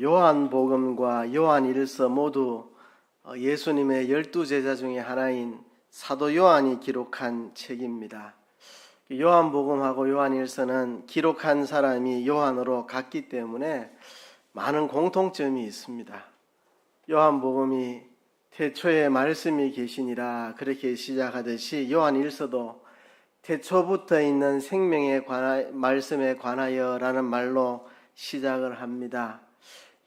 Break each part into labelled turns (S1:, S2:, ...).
S1: 요한복음과 요한일서 모두 예수님의 12제자 중에 하나인 사도 요한이 기록한 책입니다. 요한복음하고 요한일서는 기록한 사람이 요한으로 같기 때문에 많은 공통점이 있습니다. 요한복음이 태초에 말씀이 계시니라 그렇게 시작하듯이 요한일서도 태초부터 있는 생명의 말씀에 관하여라는 말로 시작을 합니다.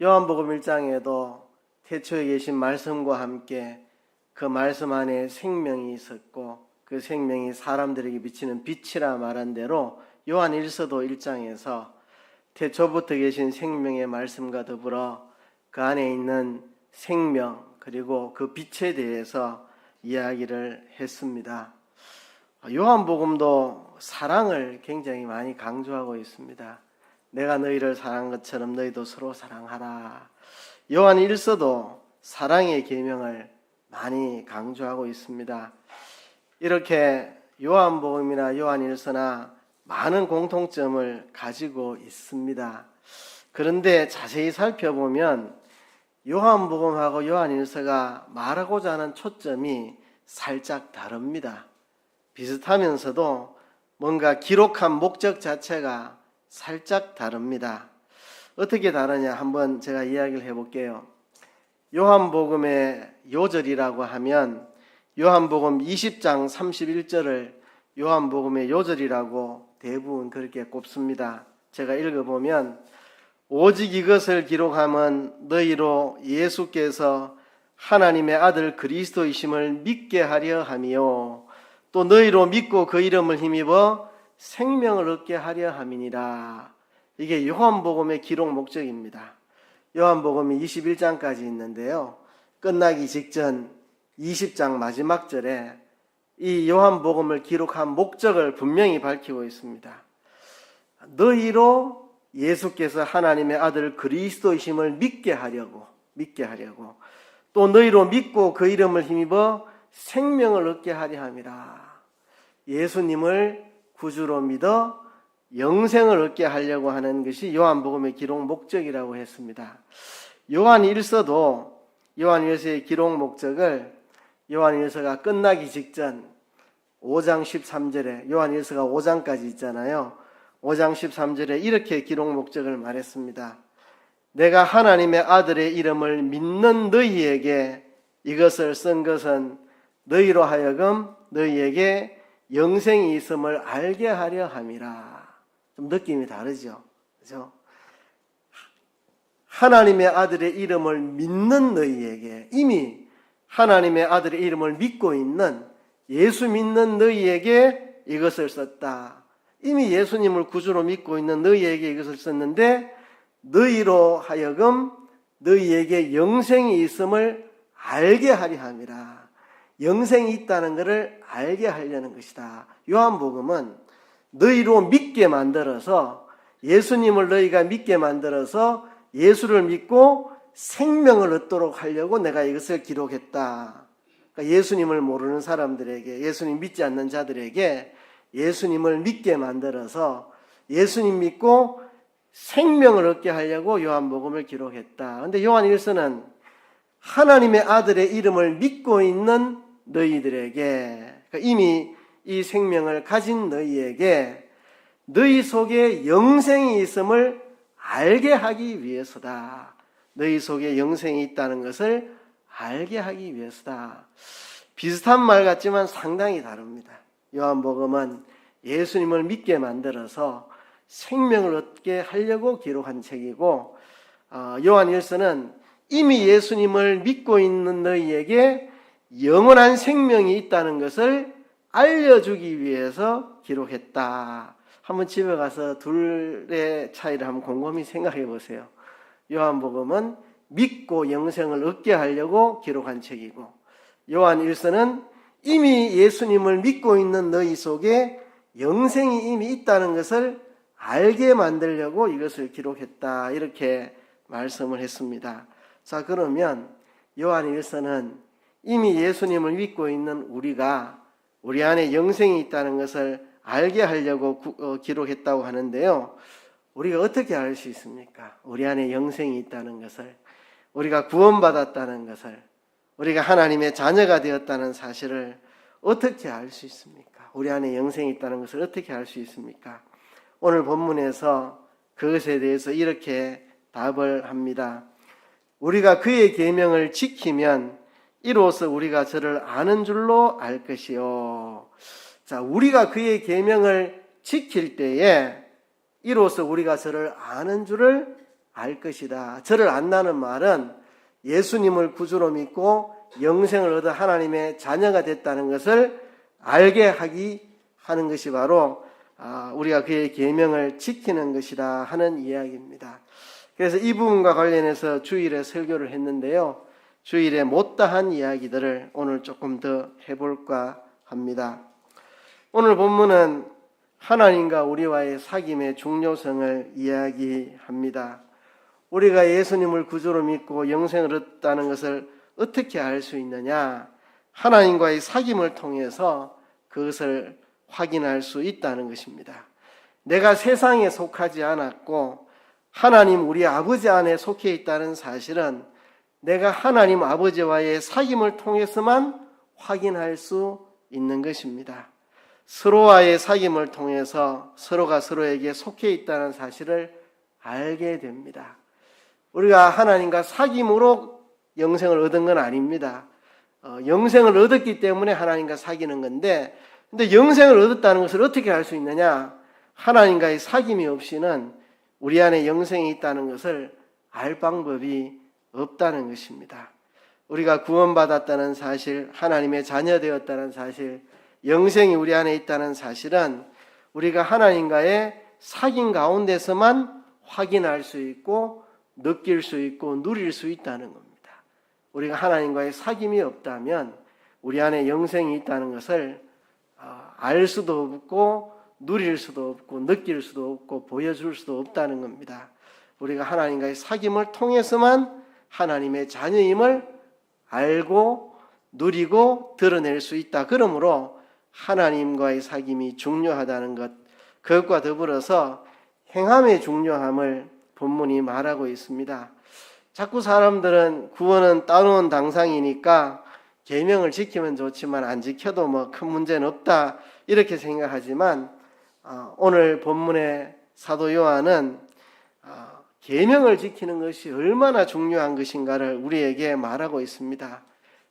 S1: 요한복음 1장에도 태초에 계신 말씀과 함께 그 말씀 안에 생명이 있었고 그 생명이 사람들에게 비치는 빛이라 말한 대로 요한일서도 1장에서 태초부터 계신 생명의 말씀과 더불어 그 안에 있는 생명 그리고 그 빛에 대해서 이야기를 했습니다. 요한복음도 사랑을 굉장히 많이 강조하고 있습니다. 내가 너희를 사랑한 것처럼 너희도 서로 사랑하라. 요한일서도 사랑의 계명을 많이 강조하고 있습니다. 이렇게 요한복음이나 요한일서나 많은 공통점을 가지고 있습니다. 그런데 자세히 살펴보면 요한복음하고 요한일서가 말하고자 하는 초점이 살짝 다릅니다. 비슷하면서도 뭔가 기록한 목적 자체가 살짝 다릅니다. 어떻게 다르냐 한번 제가 이야기를 해볼게요. 요한복음의 요절이라고 하면 요한복음 20장 31절을 요한복음의 요절이라고 대부분 그렇게 꼽습니다. 제가 읽어보면 오직 이것을 기록함은 너희로 예수께서 하나님의 아들 그리스도이심을 믿게 하려 함이요 또 너희로 믿고 그 이름을 힘입어 생명을 얻게 하려 함이니라. 이게 요한복음의 기록 목적입니다. 요한복음이 21장까지 있는데요. 끝나기 직전 20장 마지막 절에 이 요한복음을 기록한 목적을 분명히 밝히고 있습니다. 너희로 예수께서 하나님의 아들 그리스도이심을 믿게 하려고 또 너희로 믿고 그 이름을 힘입어 생명을 얻게 하려 함이라. 예수님을 구주로 믿어 영생을 얻게 하려고 하는 것이 요한복음의 기록 목적이라고 했습니다. 요한일서도 요한일서의 기록 목적을 요한일서가 끝나기 직전 5장 13절에 요한일서가 5장까지 있잖아요. 5장 13절에 이렇게 기록 목적을 말했습니다. 내가 하나님의 아들의 이름을 믿는 너희에게 이것을 쓴 것은 너희로 하여금 너희에게 영생이 있음을 알게 하려 함이라. 좀 느낌이 다르죠? 그죠? 하나님의 아들의 이름을 믿는 너희에게, 이미 하나님의 아들의 이름을 믿고 있는 예수 믿는 너희에게 이것을 썼다. 이미 예수님을 구주로 믿고 있는 너희에게 이것을 썼는데 너희로 하여금 너희에게 영생이 있음을 알게 하려 함이라. 영생이 있다는 것을 알게 하려는 것이다. 요한복음은 너희로 믿게 만들어서 예수님을 너희가 믿게 만들어서 예수를 믿고 생명을 얻도록 하려고 내가 이것을 기록했다. 그러니까 예수님을 모르는 사람들에게, 예수님 믿지 않는 자들에게 예수님을 믿게 만들어서 예수님 믿고 생명을 얻게 하려고 요한복음을 기록했다. 그런데 요한일서는 하나님의 아들의 이름을 믿고 있는 너희들에게, 그러니까 이미 이 생명을 가진 너희에게 너희 속에 영생이 있음을 알게 하기 위해서다. 너희 속에 영생이 있다는 것을 알게 하기 위해서다. 비슷한 말 같지만 상당히 다릅니다. 요한복음은 예수님을 믿게 만들어서 생명을 얻게 하려고 기록한 책이고, 요한일서는 이미 예수님을 믿고 있는 너희에게 영원한 생명이 있다는 것을 알려주기 위해서 기록했다. 한번 집에 가서 둘의 차이를 한번 곰곰이 생각해 보세요. 요한복음은 믿고 영생을 얻게 하려고 기록한 책이고, 요한일서는 이미 예수님을 믿고 있는 너희 속에 영생이 이미 있다는 것을 알게 만들려고 이것을 기록했다. 이렇게 말씀을 했습니다. 자, 그러면 요한일서는 이미 예수님을 믿고 있는 우리가 우리 안에 영생이 있다는 것을 알게 하려고 기록했다고 하는데요. 우리가 어떻게 알 수 있습니까? 우리 안에 영생이 있다는 것을, 우리가 구원받았다는 것을, 우리가 하나님의 자녀가 되었다는 사실을 어떻게 알 수 있습니까? 우리 안에 영생이 있다는 것을 어떻게 알 수 있습니까? 오늘 본문에서 그것에 대해서 이렇게 답을 합니다. 우리가 그의 계명을 지키면 이로써 우리가 저를 아는 줄로 알 것이요. 자, 우리가 그의 계명을 지킬 때에 이로써 우리가 저를 아는 줄을 알 것이다. 저를 안다는 말은 예수님을 구주로 믿고 영생을 얻어 하나님의 자녀가 됐다는 것을 알게 하는 것이 바로 우리가 그의 계명을 지키는 것이다 하는 이야기입니다. 그래서 이 부분과 관련해서 주일에 설교를 했는데요. 주일에 못다한 이야기들을 오늘 조금 더 해볼까 합니다. 오늘 본문은 하나님과 우리와의 사귐의 중요성을 이야기합니다. 우리가 예수님을 구주로 믿고 영생을 얻었다는 것을 어떻게 알 수 있느냐? 하나님과의 사귐을 통해서 그것을 확인할 수 있다는 것입니다. 내가 세상에 속하지 않았고 하나님 우리 아버지 안에 속해 있다는 사실은 내가 하나님 아버지와의 사귐을 통해서만 확인할 수 있는 것입니다. 서로와의 사귐을 통해서 서로가 서로에게 속해 있다는 사실을 알게 됩니다. 우리가 하나님과 사귐으로 영생을 얻은 건 아닙니다. 영생을 얻었기 때문에 하나님과 사귀는 건데, 근데 영생을 얻었다는 것을 어떻게 알 수 있느냐? 하나님과의 사귐이 없이는 우리 안에 영생이 있다는 것을 알 방법이 없다는 것입니다. 우리가 구원받았다는 사실, 하나님의 자녀 되었다는 사실, 영생이 우리 안에 있다는 사실은 우리가 하나님과의 사귐 가운데서만 확인할 수 있고 느낄 수 있고 누릴 수 있다는 겁니다. 우리가 하나님과의 사귐이 없다면 우리 안에 영생이 있다는 것을 알 수도 없고 누릴 수도 없고 느낄 수도 없고 보여줄 수도 없다는 겁니다. 우리가 하나님과의 사귐을 통해서만 하나님의 자녀임을 알고 누리고 드러낼 수 있다. 그러므로 하나님과의 사귐이 중요하다는 것, 그것과 더불어서 행함의 중요함을 본문이 말하고 있습니다. 자꾸 사람들은 구원은 따놓은 당상이니까 계명을 지키면 좋지만 안 지켜도 뭐 큰 문제는 없다 이렇게 생각하지만 오늘 본문의 사도 요한은 계명을 지키는 것이 얼마나 중요한 것인가를 우리에게 말하고 있습니다.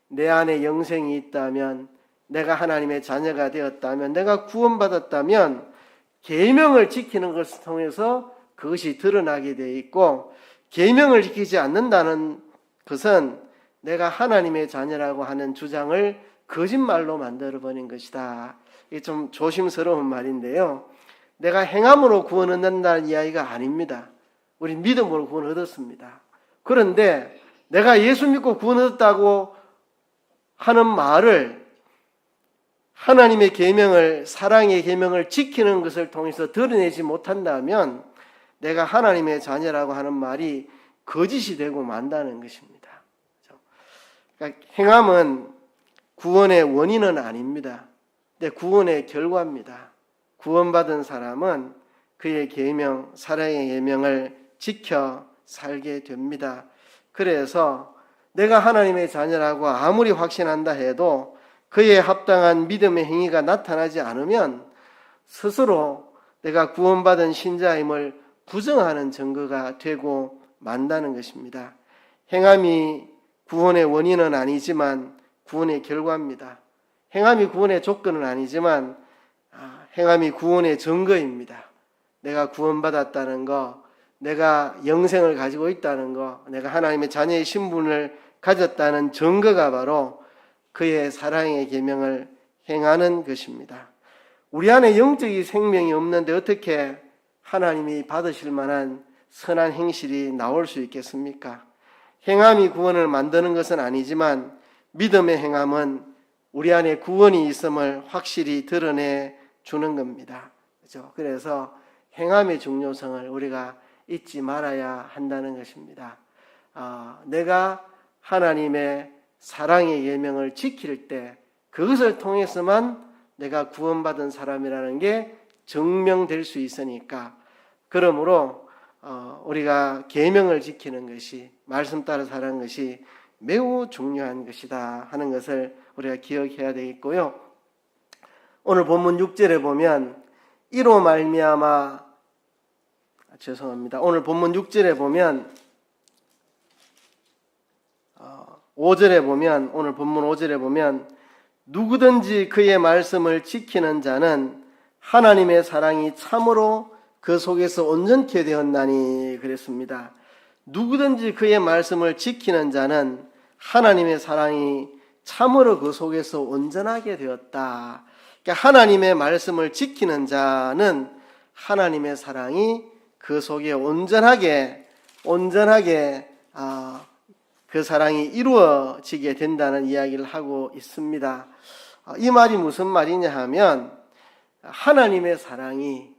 S1: 내 안에 영생이 있다면, 내가 하나님의 자녀가 되었다면, 내가 구원받았다면 계명을 지키는 것을 통해서 그것이 드러나게 되어 있고, 계명을 지키지 않는다는 것은 내가 하나님의 자녀라고 하는 주장을 거짓말로 만들어버린 것이다. 이게 좀 조심스러운 말인데요. 내가 행함으로 구원 얻는다는 이야기가 아닙니다. 우리 믿음으로 구원 얻었습니다. 그런데 내가 예수 믿고 구원 얻었다고 하는 말을 하나님의 계명을, 사랑의 계명을 지키는 것을 통해서 드러내지 못한다면 내가 하나님의 자녀라고 하는 말이 거짓이 되고 만다는 것입니다. 그러니까 행함은 구원의 원인은 아닙니다. 근데 구원의 결과입니다. 구원받은 사람은 그의 계명, 사랑의 계명을 지켜 살게 됩니다. 그래서 내가 하나님의 자녀라고 아무리 확신한다 해도 그에 합당한 믿음의 행위가 나타나지 않으면 스스로 내가 구원받은 신자임을 부정하는 증거가 되고 만다는 것입니다. 행함이 구원의 원인은 아니지만 구원의 결과입니다. 행함이 구원의 조건은 아니지만 행함이 구원의 증거입니다. 내가 구원받았다는 거, 내가 영생을 가지고 있다는 거, 내가 하나님의 자녀의 신분을 가졌다는 증거가 바로 그의 사랑의 계명을 행하는 것입니다. 우리 안에 영적인 생명이 없는데 어떻게 하나님이 받으실 만한 선한 행실이 나올 수 있겠습니까? 행함이 구원을 만드는 것은 아니지만 믿음의 행함은 우리 안에 구원이 있음을 확실히 드러내 주는 겁니다. 그렇죠? 그래서 행함의 중요성을 우리가 잊지 말아야 한다는 것입니다. 내가 하나님의 사랑의 계명을 지킬 때 그것을 통해서만 내가 구원받은 사람이라는 게 증명될 수 있으니까 그러므로 우리가 계명을 지키는 것이, 말씀 따라 살아가는 것이 매우 중요한 것이다 하는 것을 우리가 기억해야 되겠고요. 오늘 본문 6절에 보면 이로 말미암아, 오늘 본문 6절에 보면 5절에 보면, 오늘 본문 5절에 보면 누구든지 그의 말씀을 지키는 자는 하나님의 사랑이 참으로 그 속에서 온전케 되었나니 그랬습니다. 누구든지 그의 말씀을 지키는 자는 하나님의 사랑이 참으로 그 속에서 온전하게 되었다. 그러니까 하나님의 말씀을 지키는 자는 하나님의 사랑이 그 속에 온전하게 그 사랑이 이루어지게 된다는 이야기를 하고 있습니다. 이 말이 무슨 말이냐 하면 하나님의 사랑이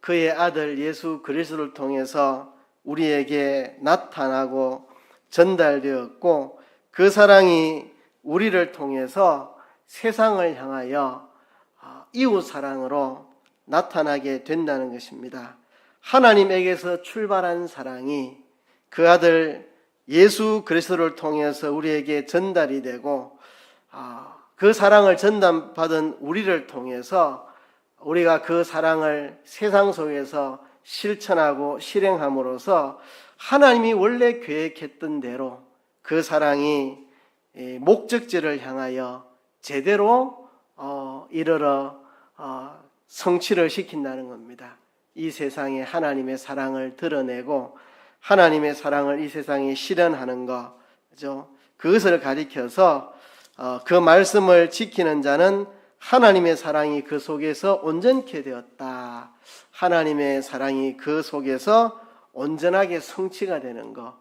S1: 그의 아들 예수 그리스도를 통해서 우리에게 나타나고 전달되었고, 그 사랑이 우리를 통해서 세상을 향하여 이웃 사랑으로 나타나게 된다는 것입니다. 하나님에게서 출발한 사랑이 그 아들 예수 그리스도를 통해서 우리에게 전달이 되고, 그 사랑을 전달받은 우리를 통해서 우리가 그 사랑을 세상 속에서 실천하고 실행함으로써 하나님이 원래 계획했던 대로 그 사랑이 목적지를 향하여 제대로 이르러 성취를 시킨다는 겁니다. 이 세상에 하나님의 사랑을 드러내고 하나님의 사랑을 이 세상에 실현하는 것, 그죠? 그것을 가리켜서 그 말씀을 지키는 자는 하나님의 사랑이 그 속에서 온전케 되었다. 하나님의 사랑이 그 속에서 온전하게 성취가 되는 것.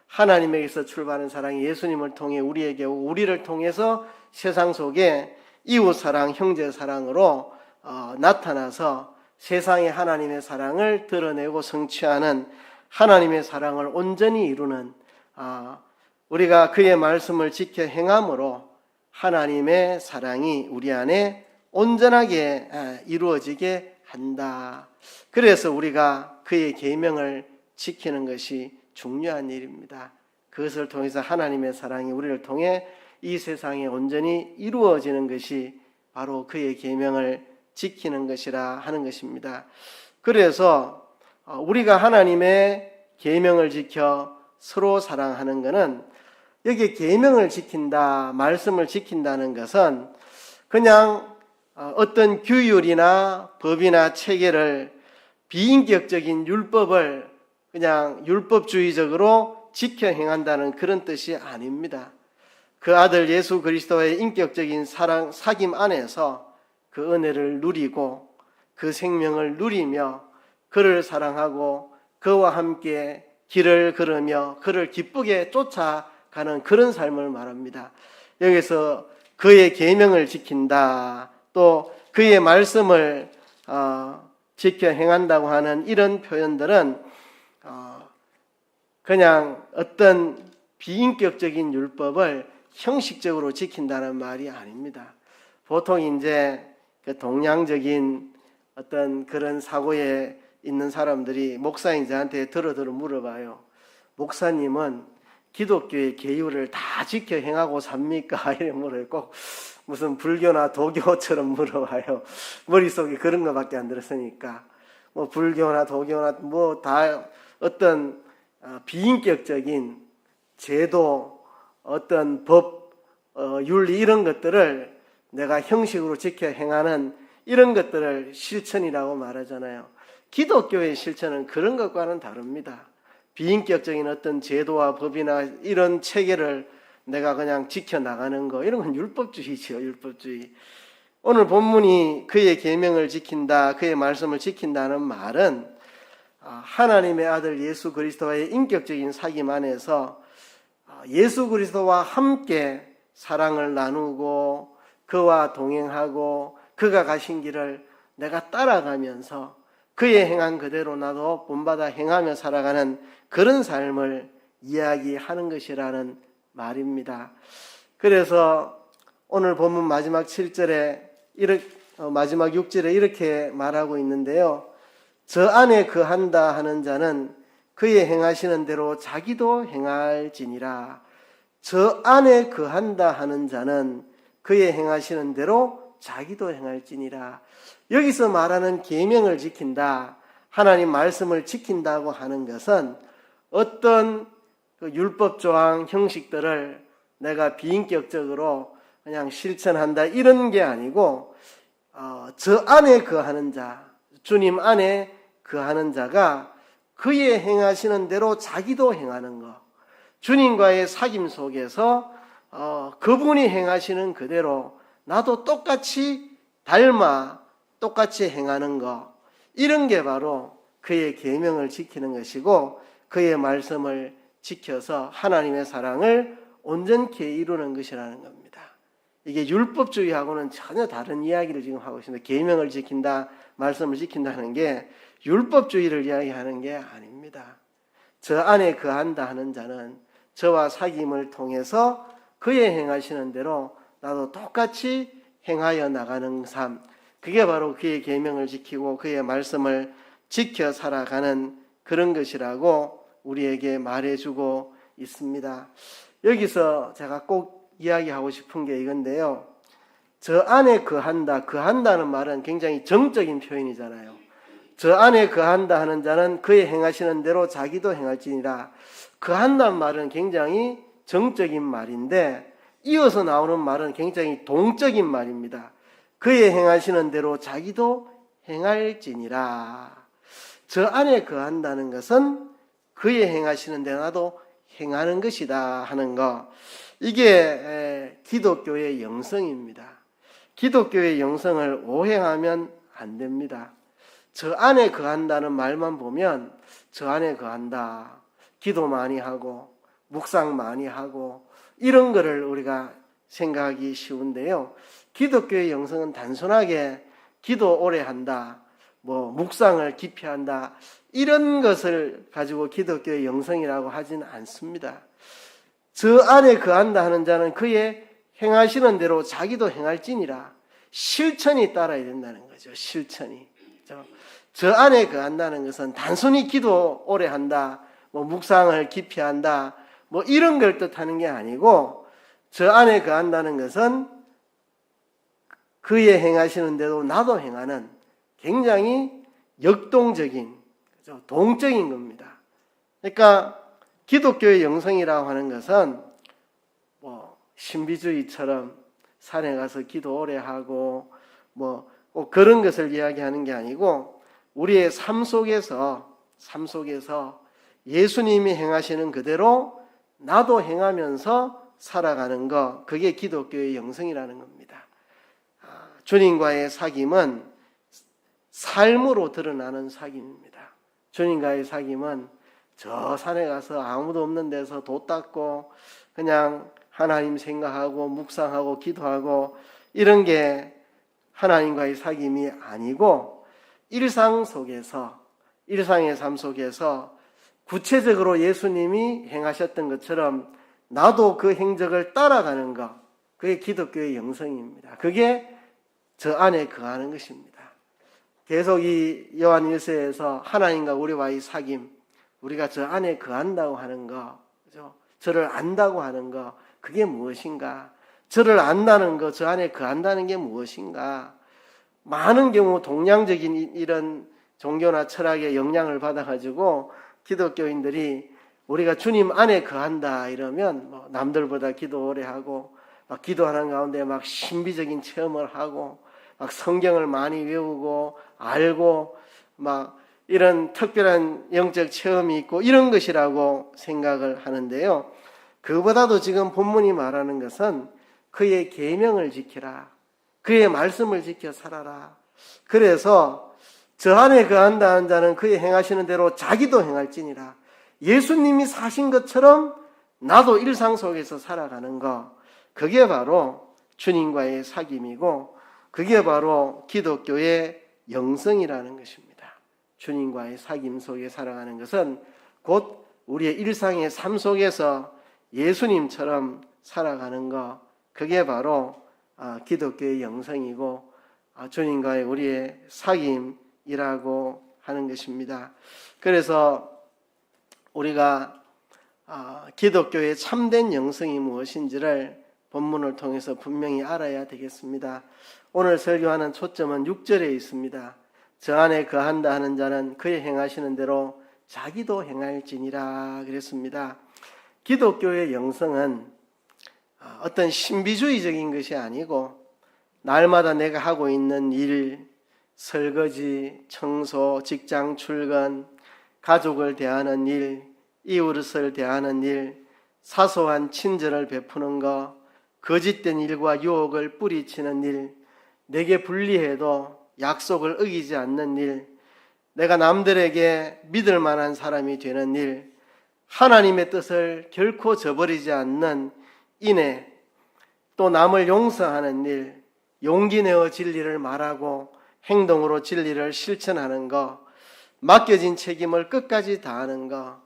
S1: 하나님에게서 출발하는 사랑이 예수님을 통해 우리에게 오고, 우리를 통해서 세상 속에 이웃 사랑, 형제 사랑으로 나타나서 세상에 하나님의 사랑을 드러내고 성취하는, 하나님의 사랑을 온전히 이루는, 우리가 그의 말씀을 지켜 행함으로 하나님의 사랑이 우리 안에 온전하게 이루어지게 한다. 그래서 우리가 그의 계명을 지키는 것이 중요한 일입니다. 그것을 통해서 하나님의 사랑이 우리를 통해 이 세상에 온전히 이루어지는 것이 바로 그의 계명을 지키는 것이라 하는 것입니다. 그래서 우리가 하나님의 계명을 지켜 서로 사랑하는 것은, 여기 계명을 지킨다, 말씀을 지킨다는 것은 그냥 어떤 규율이나 법이나 체계를, 비인격적인 율법을 그냥 율법주의적으로 지켜 행한다는 그런 뜻이 아닙니다. 그 아들 예수 그리스도의 인격적인 사랑, 사귐 안에서 그 은혜를 누리고 그 생명을 누리며 그를 사랑하고 그와 함께 길을 걸으며 그를 기쁘게 쫓아가는 그런 삶을 말합니다. 여기서 그의 계명을 지킨다, 또 그의 말씀을 지켜 행한다고 하는 이런 표현들은 그냥 어떤 비인격적인 율법을 형식적으로 지킨다는 말이 아닙니다. 보통 이제 그 동양적인 어떤 그런 사고에 있는 사람들이 목사님 저한테 들어 물어봐요. 목사님은 기독교의 계율을 다 지켜 행하고 삽니까? 이래 물어요. 꼭 무슨 불교나 도교처럼 물어봐요. 머릿속에 그런 것밖에 안 들었으니까. 뭐 불교나 도교나 뭐 다 어떤 비인격적인 제도, 어떤 법, 윤리 이런 것들을 내가 형식으로 지켜 행하는 이런 것들을 실천이라고 말하잖아요. 기독교의 실천은 그런 것과는 다릅니다. 비인격적인 어떤 제도와 법이나 이런 체계를 내가 그냥 지켜나가는 거, 이런 건 율법주의죠. 율법주의. 오늘 본문이 그의 계명을 지킨다, 그의 말씀을 지킨다는 말은 하나님의 아들 예수 그리스도와의 인격적인 사귐 안에서 예수 그리스도와 함께 사랑을 나누고 그와 동행하고 그가 가신 길을 내가 따라가면서 그의 행한 그대로 나도 본받아 행하며 살아가는 그런 삶을 이야기하는 것이라는 말입니다. 그래서 오늘 본문 마지막 7절에 마지막 6절에 이렇게 말하고 있는데요. 저 안에 거한다 하는 자는 그의 행하시는 대로 자기도 행할지니라. 저 안에 거한다 하는 자는 그의 행하시는 대로 자기도 행할지니라. 여기서 말하는 계명을 지킨다, 하나님 말씀을 지킨다고 하는 것은 어떤 그 율법 조항 형식들을 내가 비인격적으로 그냥 실천한다 이런 게 아니고, 저 안에 거하는 자, 주님 안에 거하는 자가 그의 행하시는 대로 자기도 행하는 것, 주님과의 사귐 속에서 그분이 행하시는 그대로 나도 똑같이 닮아 똑같이 행하는 것, 이런 게 바로 그의 계명을 지키는 것이고 그의 말씀을 지켜서 하나님의 사랑을 온전케 이루는 것이라는 겁니다. 이게 율법주의하고는 전혀 다른 이야기를 지금 하고 있습니다. 계명을 지킨다, 말씀을 지킨다는 게 율법주의를 이야기하는 게 아닙니다. 저 안에 거한다 하는 자는 저와 사귐을 통해서 그의 행하시는 대로 나도 똑같이 행하여 나가는 삶, 그게 바로 그의 계명을 지키고 그의 말씀을 지켜 살아가는 그런 것이라고 우리에게 말해주고 있습니다. 여기서 제가 꼭 이야기하고 싶은 게 이건데요. 저 안에 거한다, 거한다는 말은 굉장히 정적인 표현이잖아요. 저 안에 거한다 하는 자는 그의 행하시는 대로 자기도 행할지니라. 거한다는 말은 굉장히 정적인 말인데 이어서 나오는 말은 굉장히 동적인 말입니다. 그의 행하시는 대로 자기도 행할지니라. 저 안에 거한다는 것은 그의 행하시는 대로 나도 행하는 것이다 하는 것, 이게 기독교의 영성입니다. 기독교의 영성을 오해하면 안 됩니다. 저 안에 거한다는 말만 보면 저 안에 거한다, 기도 많이 하고 묵상 많이 하고 이런 거를 우리가 생각하기 쉬운데요. 기독교의 영성은 단순하게 기도 오래 한다, 묵상을 깊이 한다, 이런 것을 가지고 기독교의 영성이라고 하지는 않습니다. 저 안에 거한다 하는 자는 그의 행하시는 대로 자기도 행할지니라. 실천이 따라야 된다는 거죠. 실천이. 저 안에 거한다는 것은 단순히 기도 오래 한다, 묵상을 깊이 한다, 이런 걸 뜻하는 게 아니고, 저 안에 거한다는 것은 그의 행하시는 대로 나도 행하는 굉장히 역동적인, 동적인 겁니다. 그러니까 기독교의 영성이라고 하는 것은 신비주의처럼 산에 가서 기도 오래 하고 꼭 그런 것을 이야기하는 게 아니고, 우리의 삶 속에서 예수님이 행하시는 그대로 나도 행하면서 살아가는 것, 그게 기독교의 영성이라는 겁니다. 주님과의 사귐은 삶으로 드러나는 사귐입니다. 주님과의 사귐은 저 산에 가서 아무도 없는 데서 돛 닦고 그냥 하나님 생각하고 묵상하고 기도하고 이런 게 하나님과의 사귐이 아니고, 일상 속에서, 일상의 삶 속에서 구체적으로 예수님이 행하셨던 것처럼 나도 그 행적을 따라가는 것, 그게 기독교의 영성입니다. 그게 저 안에 거하는 것입니다. 계속 이 요한 1서에서 하나님과 우리와의 사귐, 우리가 저 안에 거한다고 하는 거, 그죠? 저를 안다고 하는 거, 그게 무엇인가? 저를 안다는 거, 저 안에 거한다는 게 무엇인가? 많은 경우 동양적인 이런 종교나 철학의 영향을 받아가지고 기독교인들이 우리가 주님 안에 거한다 이러면 남들보다 기도 오래 하고 막 기도하는 가운데 막 신비적인 체험을 하고 막 성경을 많이 외우고 알고 막 이런 특별한 영적 체험이 있고 이런 것이라고 생각을 하는데요. 그보다도 지금 본문이 말하는 것은 그의 계명을 지키라, 그의 말씀을 지켜 살아라. 그래서 저 안에 거한다는 자는 그의 행하시는 대로 자기도 행할지니라. 예수님이 사신 것처럼 나도 일상 속에서 살아가는 것, 그게 바로 주님과의 사귐이고 그게 바로 기독교의 영성이라는 것입니다. 주님과의 사귐 속에 살아가는 것은 곧 우리의 일상의 삶 속에서 예수님처럼 살아가는 것, 그게 바로 기독교의 영성이고 주님과의 우리의 사귐이라고 하는 것입니다. 그래서 우리가 기독교의 참된 영성이 무엇인지를 본문을 통해서 분명히 알아야 되겠습니다. 오늘 설교하는 초점은 6절에 있습니다. 저 안에 거한다 하는 자는 그의 행하시는 대로 자기도 행할지니라 그랬습니다. 기독교의 영성은 어떤 신비주의적인 것이 아니고 날마다 내가 하고 있는 일, 설거지, 청소, 직장 출근, 가족을 대하는 일, 이웃을 대하는 일, 사소한 친절을 베푸는 것, 거짓된 일과 유혹을 뿌리치는 일, 내게 불리해도 약속을 어기지 않는 일, 내가 남들에게 믿을 만한 사람이 되는 일, 하나님의 뜻을 결코 저버리지 않는 인애, 또 남을 용서하는 일, 용기 내어 진리를 말하고 행동으로 진리를 실천하는 것, 맡겨진 책임을 끝까지 다하는 것,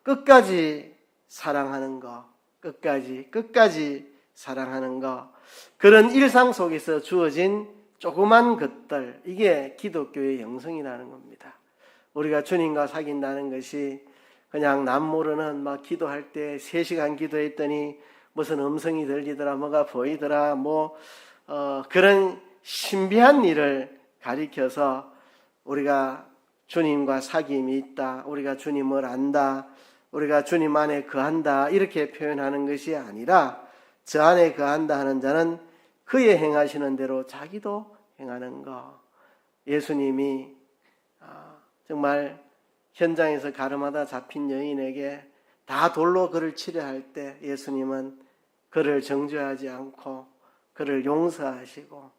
S1: 끝까지 사랑하는 것, 끝까지 사랑하는 것, 그런 일상 속에서 주어진 조그만 것들, 이게 기독교의 영성이라는 겁니다. 우리가 주님과 사귄다는 것이 그냥 남 모르는 막 기도할 때 3시간 기도했더니 무슨 음성이 들리더라, 뭐가 보이더라, 그런 신비한 일을 가리켜서 우리가 주님과 사귐이 있다, 우리가 주님을 안다, 우리가 주님 안에 거한다, 이렇게 표현하는 것이 아니라 저 안에 거한다 하는 자는 그의 행하시는 대로 자기도 행하는 것. 예수님이 정말 현장에서 가늠하다 잡힌 여인에게 다 돌로 그를 치려 할 때 예수님은 그를 정죄하지 않고 그를 용서하시고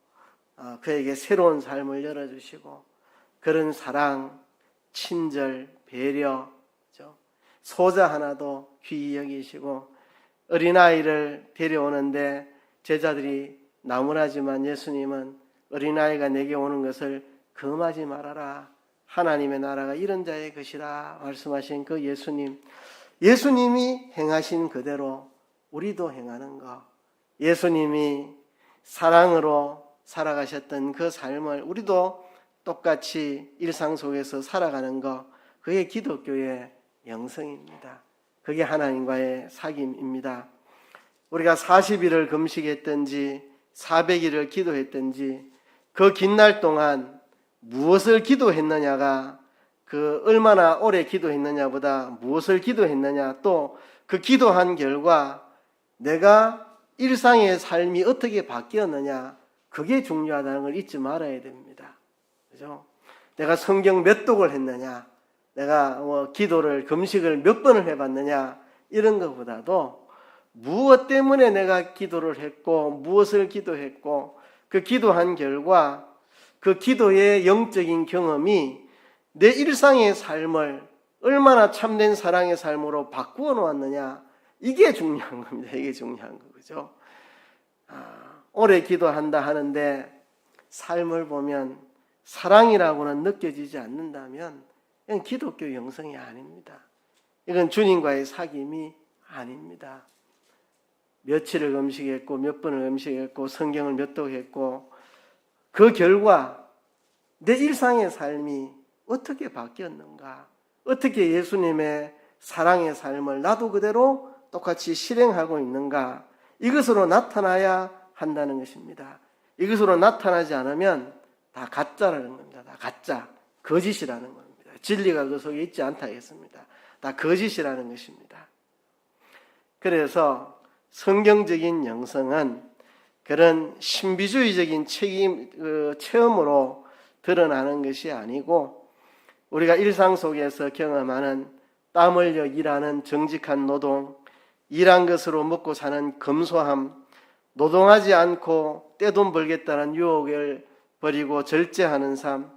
S1: 그에게 새로운 삶을 열어주시고 그런 사랑, 친절, 배려, 소자 하나도 귀히 여기시고 어린아이를 데려오는데 제자들이 나무라지만 예수님은 어린아이가 내게 오는 것을 금하지 말아라. 하나님의 나라가 이런 자의 것이라 말씀하신 그 예수님이 행하신 그대로 우리도 행하는 것, 예수님이 사랑으로 살아가셨던 그 삶을 우리도 똑같이 일상 속에서 살아가는 것, 그게 기독교의 영성입니다. 그게 하나님과의 사귐입니다. 우리가 40일을 금식했든지 400일을 기도했든지 그 긴 날 동안 무엇을 기도했느냐가 그 얼마나 오래 기도했느냐보다 무엇을 기도했느냐, 또 그 기도한 결과 내가 일상의 삶이 어떻게 바뀌었느냐, 그게 중요하다는 걸 잊지 말아야 됩니다. 그죠? 내가 성경 몇 독을 했느냐, 내가 기도를 금식을 몇 번을 해봤느냐, 이런 것보다도 무엇 때문에 내가 기도를 했고 무엇을 기도했고 그 기도한 결과 그 기도의 영적인 경험이 내 일상의 삶을 얼마나 참된 사랑의 삶으로 바꾸어 놓았느냐, 이게 중요한 겁니다. 이게 중요한 거죠. 오래 기도한다 하는데 삶을 보면 사랑이라고는 느껴지지 않는다면 이건 기독교 영성이 아닙니다. 이건 주님과의 사귐이 아닙니다. 며칠을 금식했고 몇 번을 금식했고 성경을 몇 독했고 그 결과 내 일상의 삶이 어떻게 바뀌었는가, 어떻게 예수님의 사랑의 삶을 나도 그대로 똑같이 실행하고 있는가, 이것으로 나타나야 한다는 것입니다. 이것으로 나타나지 않으면 다 가짜라는 겁니다. 다 가짜, 거짓이라는 겁니다. 진리가 그 속에 있지 않다 했습니다. 다 거짓이라는 것입니다. 그래서 성경적인 영성은 그런 신비주의적인 체험으로 드러나는 것이 아니고 우리가 일상 속에서 경험하는 땀 흘려 일하는 정직한 노동, 일한 것으로 먹고 사는 검소함, 노동하지 않고 떼돈 벌겠다는 유혹을 버리고 절제하는 삶,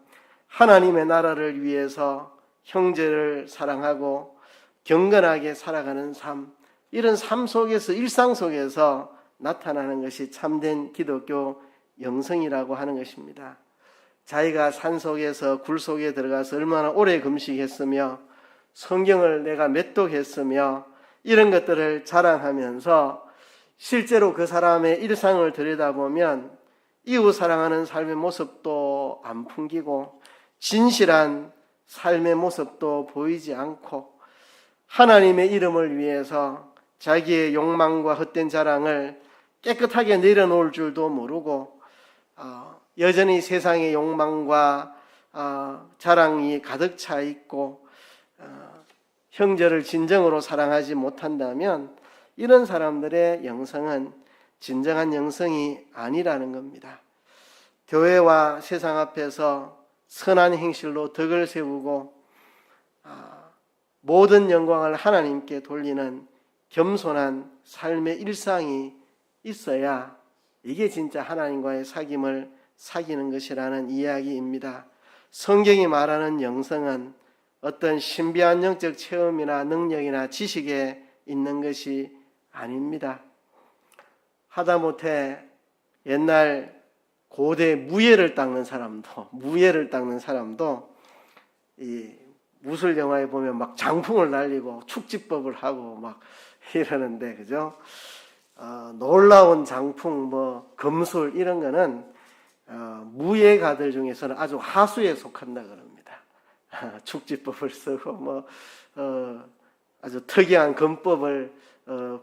S1: 하나님의 나라를 위해서 형제를 사랑하고 경건하게 살아가는 삶, 이런 삶 속에서, 일상 속에서 나타나는 것이 참된 기독교 영성이라고 하는 것입니다. 자기가 산속에서 굴 속에 들어가서 얼마나 오래 금식했으며 성경을 내가 몇 독했으며 이런 것들을 자랑하면서 실제로 그 사람의 일상을 들여다보면 이웃 사랑하는 삶의 모습도 안 풍기고 진실한 삶의 모습도 보이지 않고 하나님의 이름을 위해서 자기의 욕망과 헛된 자랑을 깨끗하게 내려놓을 줄도 모르고 여전히 세상의 욕망과 자랑이 가득 차 있고 형제를 진정으로 사랑하지 못한다면 이런 사람들의 영성은 진정한 영성이 아니라는 겁니다. 교회와 세상 앞에서 선한 행실로 덕을 세우고 모든 영광을 하나님께 돌리는 겸손한 삶의 일상이 있어야 이게 진짜 하나님과의 사귐을 사귀는 것이라는 이야기입니다. 성경이 말하는 영성은 어떤 신비한 영적 체험이나 능력이나 지식에 있는 것이 아닙니다. 하다못해 옛날 고대 무예를 닦는 사람도 이 무술 영화에 보면 막 장풍을 날리고 축지법을 하고 막 이러는데, 그죠? 놀라운 장풍, 검술 이런 거는 무예가들 중에서는 아주 하수에 속한다 그럽니다. 축지법을 쓰고 아주 특이한 검법을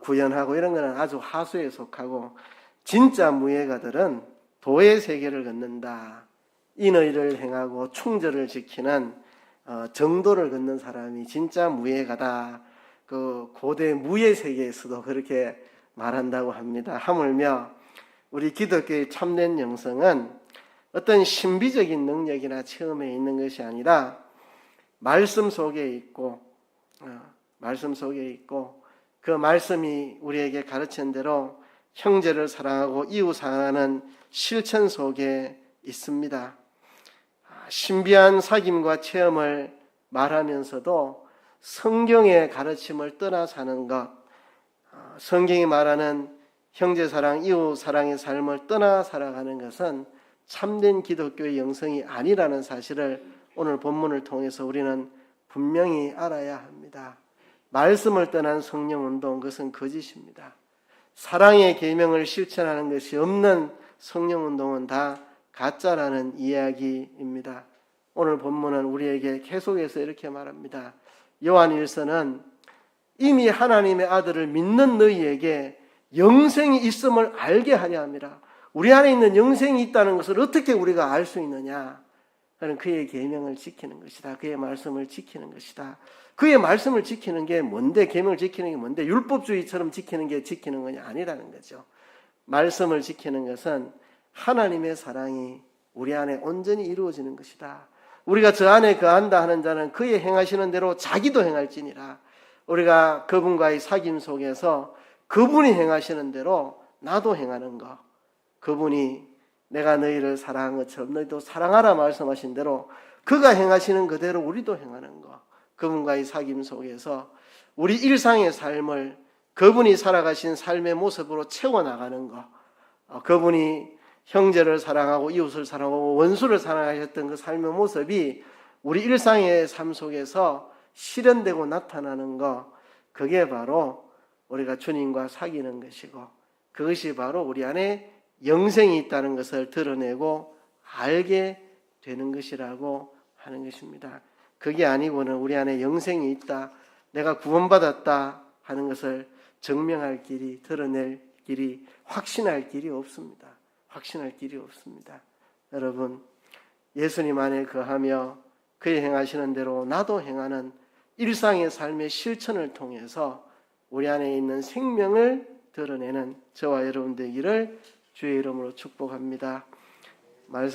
S1: 구현하고 이런 거는 아주 하수에 속하고, 진짜 무예가들은 도의 세계를 걷는다, 인의를 행하고 충절을 지키는 정도를 걷는 사람이 진짜 무예가다. 그 고대 무예 세계에서도 그렇게 말한다고 합니다. 하물며 우리 기독교의 참된 영성은 어떤 신비적인 능력이나 체험에 있는 것이 아니라 말씀 속에 있고 그 말씀이 우리에게 가르친 대로 형제를 사랑하고 이웃 사랑하는 실천 속에 있습니다. 신비한 사귐과 체험을 말하면서도 성경의 가르침을 떠나 사는 것, 성경이 말하는 형제사랑, 이웃사랑의 삶을 떠나 살아가는 것은 참된 기독교의 영성이 아니라는 사실을 오늘 본문을 통해서 우리는 분명히 알아야 합니다. 말씀을 떠난 성령운동, 그것은 거짓입니다. 사랑의 계명을 실천하는 것이 없는 성령운동은 다 가짜라는 이야기입니다. 오늘 본문은 우리에게 계속해서 이렇게 말합니다. 요한일서는 이미 하나님의 아들을 믿는 너희에게 영생이 있음을 알게 하려 함이라. 우리 안에 있는 영생이 있다는 것을 어떻게 우리가 알 수 있느냐? 그는 그의 계명을 지키는 것이다. 그의 말씀을 지키는 것이다. 그의 말씀을 지키는 게 뭔데? 계명을 지키는 게 뭔데? 율법주의처럼 지키는 게 지키는 거냐? 아니라는 거죠. 말씀을 지키는 것은 하나님의 사랑이 우리 안에 온전히 이루어지는 것이다. 우리가 저 안에 거한다 하는 자는 그의 행하시는 대로 자기도 행할지니라. 우리가 그분과의 사귐 속에서 그분이 행하시는 대로 나도 행하는 것, 그분이 내가 너희를 사랑한 것처럼 너희도 사랑하라 말씀하신 대로 그가 행하시는 그대로 우리도 행하는 것, 그분과의 사귐 속에서 우리 일상의 삶을 그분이 살아가신 삶의 모습으로 채워나가는 것, 그분이 형제를 사랑하고 이웃을 사랑하고 원수를 사랑하셨던 그 삶의 모습이 우리 일상의 삶 속에서 실현되고 나타나는 것, 그게 바로 우리가 주님과 사귀는 것이고, 그것이 바로 우리 안에 영생이 있다는 것을 드러내고 알게 되는 것이라고 하는 것입니다. 그게 아니고는 우리 안에 영생이 있다, 내가 구원받았다 하는 것을 증명할 길이, 드러낼 길이, 확신할 길이 없습니다. 확신할 길이 없습니다. 여러분, 예수님 안에 거하며 그의 행하시는 대로 나도 행하는 일상의 삶의 실천을 통해서 우리 안에 있는 생명을 드러내는 저와 여러분 되기를 주의 이름으로 축복합니다. 말씀